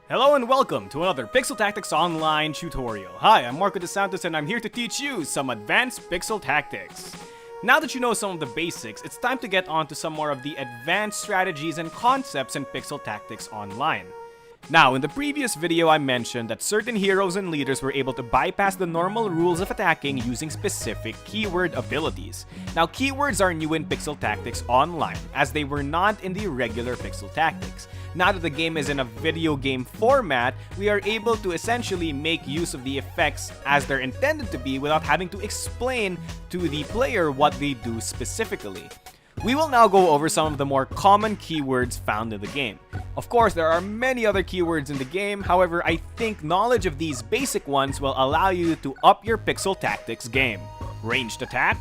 Hello and welcome to another Pixel Tactics Online tutorial. Hi, I'm Marco DeSantos and I'm here to teach you some advanced pixel tactics. Now that you know some of the basics, it's time to get on to some more of the advanced strategies and concepts in Pixel Tactics Online. Now, in the previous video I mentioned that certain heroes and leaders were able to bypass the normal rules of attacking using specific keyword abilities. Now, keywords are new in Pixel Tactics Online, as they were not in the regular Pixel Tactics. Now that the game is in a video game format, we are able to essentially make use of the effects as they're intended to be without having to explain to the player what they do specifically. We will now go over some of the more common keywords found in the game. Of course, there are many other keywords in the game, however, I think knowledge of these basic ones will allow you to up your Pixel Tactics game. Ranged Attack,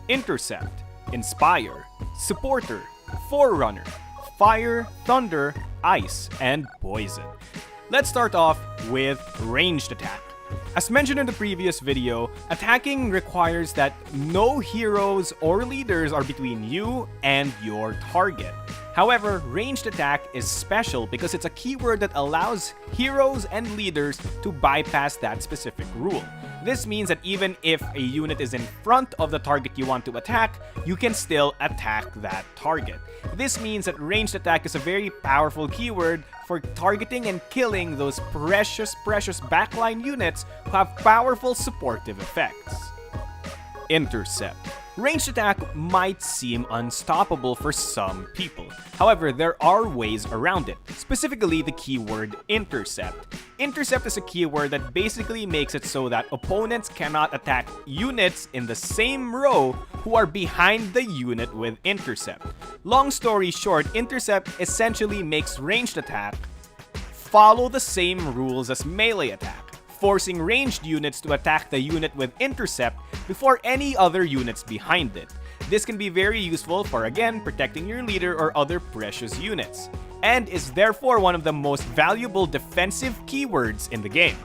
Intercept, Inspire, Supporter, Forerunner, Fire, Thunder, Ice, and Poison. Let's start off with Ranged Attack. As mentioned in the previous video, attacking requires that no heroes or leaders are between you and your target. However, ranged attack is special because it's a keyword that allows heroes and leaders to bypass that specific rule. This means that even if a unit is in front of the target you want to attack, you can still attack that target. This means that ranged attack is a very powerful keyword for targeting and killing those precious backline units who have powerful supportive effects. Intercept. Ranged attack might seem unstoppable for some people. However, there are ways around it, specifically the keyword intercept. Intercept is a keyword that basically makes it so that opponents cannot attack units in the same row who are behind the unit with intercept. Long story short, intercept essentially makes ranged attack follow the same rules as melee attack, forcing ranged units to attack the unit with intercept before any other units behind it. This can be very useful for, again, protecting your leader or other precious units, and is therefore one of the most valuable defensive keywords in the game.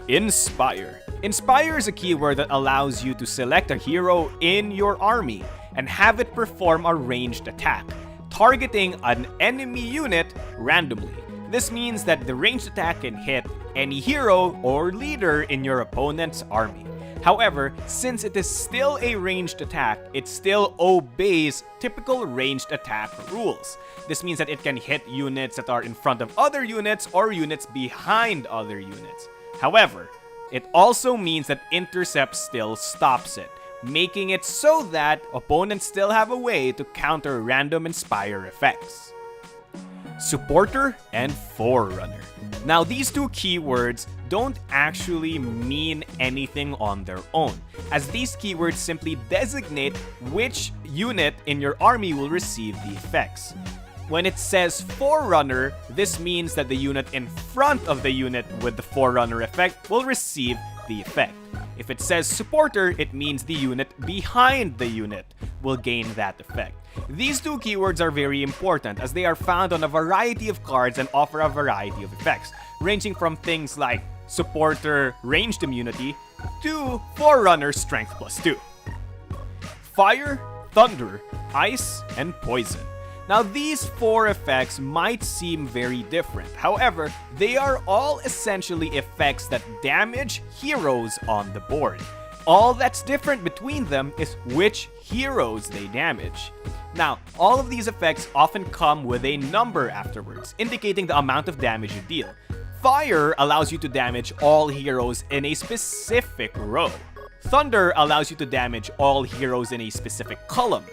Inspire. Inspire is a keyword that allows you to select a hero in your army and have it perform a ranged attack, targeting an enemy unit randomly. This means that the ranged attack can hit any hero or leader in your opponent's army. However, since it is still a ranged attack, it still obeys typical ranged attack rules. This means that it can hit units that are in front of other units or units behind other units. However, it also means that intercept still stops it, making it so that opponents still have a way to counter random Inspire effects. Supporter and Forerunner. Now, these two keywords don't actually mean anything on their own, as these keywords simply designate which unit in your army will receive the effects. When it says Forerunner, this means that the unit in front of the unit with the Forerunner effect will receive the effect. If it says Supporter, it means the unit behind the unit will gain that effect. These two keywords are very important as they are found on a variety of cards and offer a variety of effects, ranging from things like Supporter ranged immunity to Forerunner strength +2. Fire, Thunder, Ice, and Poison. Now, these four effects might seem very different. However, they are all essentially effects that damage heroes on the board. All that's different between them is which heroes they damage. Now, all of these effects often come with a number afterwards, indicating the amount of damage you deal. Fire allows you to damage all heroes in a specific row. Thunder allows you to damage all heroes in a specific column.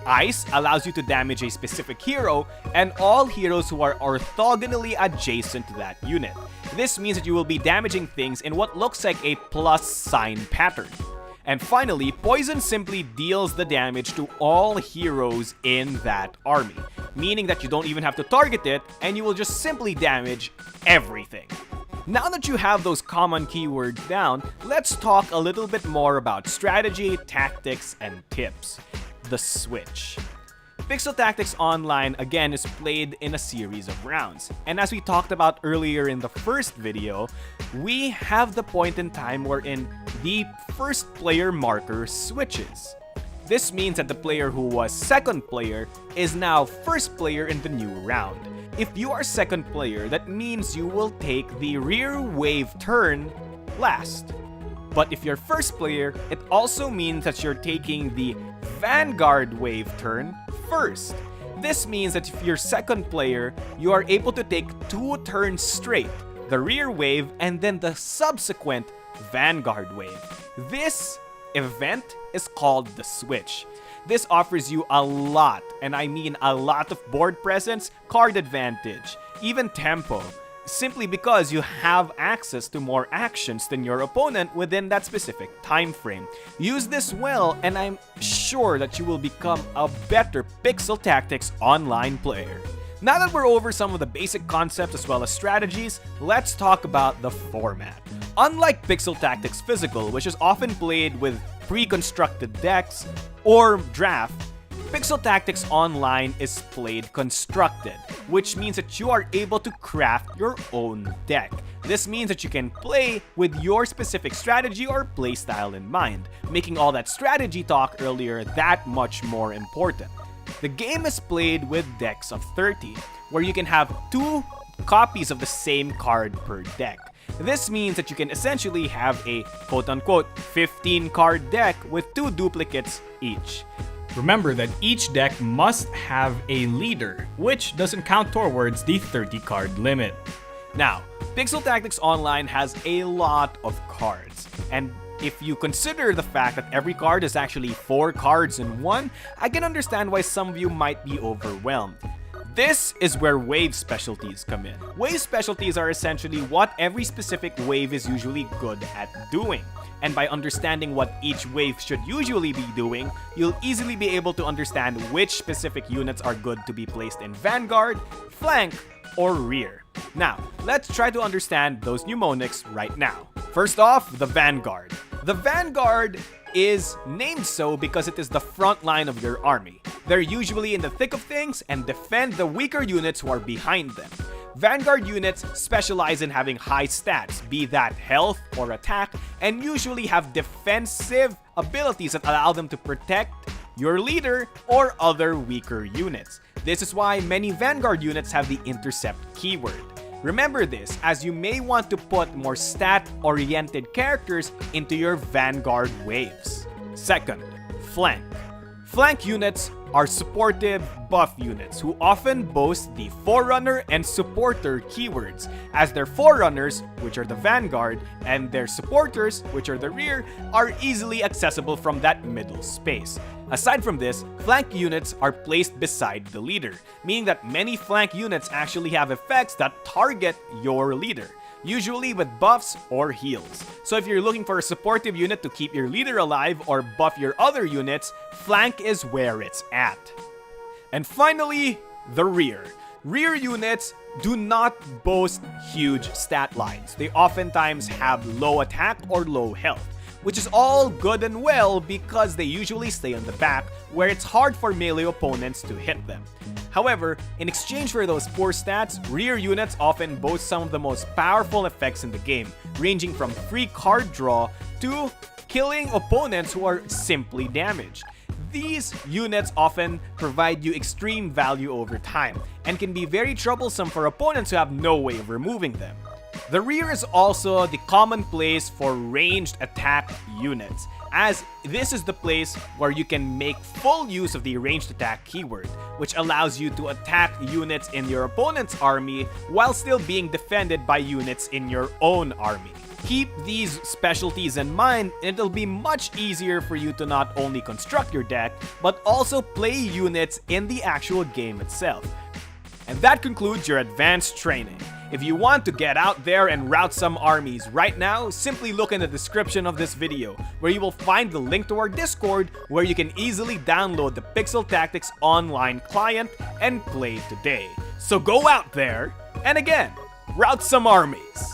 Ice allows you to damage a specific hero and all heroes who are orthogonally adjacent to that unit. This means that you will be damaging things in what looks like a plus sign pattern. And finally, Poison simply deals the damage to all heroes in that army, meaning that you don't even have to target it and you will just simply damage everything. Now that you have those common keywords down, let's talk a little bit more about strategy, tactics, and tips. The switch. Pixel Tactics Online again is played in a series of rounds, and as we talked about earlier in the first video, we have the point in time wherein the first player marker switches. This means that the player who was second player is now first player in the new round. If you are second player, that means you will take the rear wave turn last. But if you're first player, it also means that you're taking the Vanguard wave turn first. This means that if you're second player, you are able to take 2 turns straight, the rear wave and then the subsequent Vanguard wave. This event is called the switch. This offers you a lot, and I mean a lot of board presence, card advantage, even tempo, simply because you have access to more actions than your opponent within that specific time frame. Use this well, and I'm sure that you will become a better Pixel Tactics online player. Now that we're over some of the basic concepts as well as strategies, let's talk about the format. Unlike Pixel Tactics Physical, which is often played with pre-constructed decks or draft, Pixel Tactics Online is played constructed, which means that you are able to craft your own deck. This means that you can play with your specific strategy or playstyle in mind, making all that strategy talk earlier that much more important. The game is played with decks of 30, where you can have 2 copies of the same card per deck. This means that you can essentially have a quote-unquote 15 card deck with 2 duplicates each. Remember that each deck must have a leader, which doesn't count towards the 30 card limit. Now, Pixel Tactics Online has a lot of cards, and if you consider the fact that every card is actually 4 cards in one, I can understand why some of you might be overwhelmed. This is where wave specialties come in. Wave specialties are essentially what every specific wave is usually good at doing. And by understanding what each wave should usually be doing, you'll easily be able to understand which specific units are good to be placed in Vanguard, flank, or rear. Now, let's try to understand those mnemonics right now. First off, the Vanguard. The Vanguard is named so because it is the front line of your army. They're usually in the thick of things and defend the weaker units who are behind them. Vanguard units specialize in having high stats, be that health or attack, and usually have defensive abilities that allow them to protect your leader or other weaker units. This is why many Vanguard units have the Intercept keyword. Remember this, as you may want to put more stat-oriented characters into your Vanguard waves. Second, flank. Flank units are supportive buff units who often boast the Forerunner and Supporter keywords, as their Forerunners, which are the Vanguard, and their Supporters, which are the rear, are easily accessible from that middle space. Aside from this, flank units are placed beside the leader, meaning that many flank units actually have effects that target your leader, usually with buffs or heals. So if you're looking for a supportive unit to keep your leader alive or buff your other units, flank is where it's at. And finally, the rear. Rear units do not boast huge stat lines. They oftentimes have low attack or low health, which is all good and well because they usually stay on the back where it's hard for melee opponents to hit them. However, in exchange for those poor stats, rear units often boast some of the most powerful effects in the game, ranging from free card draw to killing opponents who are simply damaged. These units often provide you extreme value over time, and can be very troublesome for opponents who have no way of removing them. The rear is also the common place for ranged attack units, as this is the place where you can make full use of the ranged attack keyword, which allows you to attack units in your opponent's army while still being defended by units in your own army. Keep these specialties in mind, and it'll be much easier for you to not only construct your deck, but also play units in the actual game itself. And that concludes your advanced training. If you want to get out there and rout some armies right now, simply look in the description of this video, where you will find the link to our Discord, where you can easily download the Pixel Tactics Online client and play today. So go out there, and again, rout some armies!